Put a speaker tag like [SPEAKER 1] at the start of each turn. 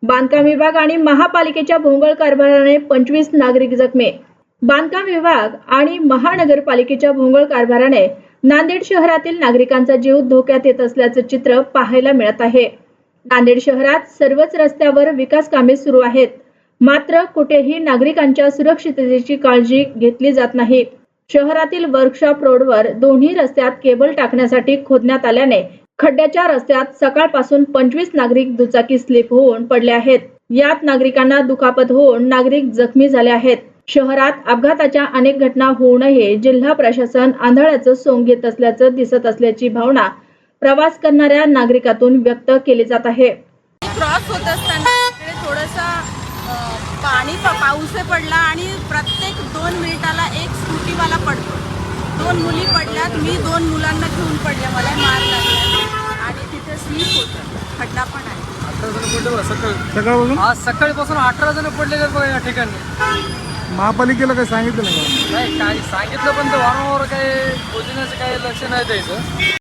[SPEAKER 1] बांधकाम विभाग आणि महापालिकेच्या भोंगळ कारभाराने 25 नागरिक जखमी। बांधकाम विभाग आणि महानगरपालिकेच्या भोंगळ कारभाराने नांदेड शहरातील नागरिकांचा जीव धोक्यात येत असल्याचं चित्र पाहायला मिळत आहे। नांदेड शहरात सर्वच रस्त्यावर विकास कामे सुरू आहेत, मात्र कुठेही नागरिकांच्या सुरक्षिततेची काळजी घेतली जात नाही। शहरातील वर्कशॉप रोडवर दोन्ही रस्त्यात केबल टाकण्यासाठी खोदण्यात आल्याने खड्ड्याच्या रस्त्यात सकाळपासून 25 नागरिक दुचाकी स्लिप होऊन पडले आहेत। यात नागरिकांना दुखापत होऊन नागरिक जखमी झाले आहेत। शहरात अपघाताच्या अनेक घटना होऊनही जिल्हा प्रशासन आंधळ्याचं सोंग घेत असल्याचं दिसत असल्याची भावना प्रवास करणाऱ्या नागरिकातून व्यक्त केली जात आहे।
[SPEAKER 2] क्रॉस होत असताना थोडासा पाऊस पडला आणि प्रत्येक 2 मिनिटाला एक स्कूटीवाला पडतो। 2 मुली पडल्यात, मी 2 मुलांना घेऊन पडले, मला मार लागला आणि तिथे स्लीप होतं, खड्डा पण आहे।
[SPEAKER 3] 18 जण पडले सकाळपासून आज सकाळपासून 18 जण पडलेले बघा या ठिकाणी।
[SPEAKER 4] महापालिकेला काही सांगितलं नाही?
[SPEAKER 3] काय सांगितलं पण ते वारंवार काही योजनेचं काही लक्ष नाही द्यायचं।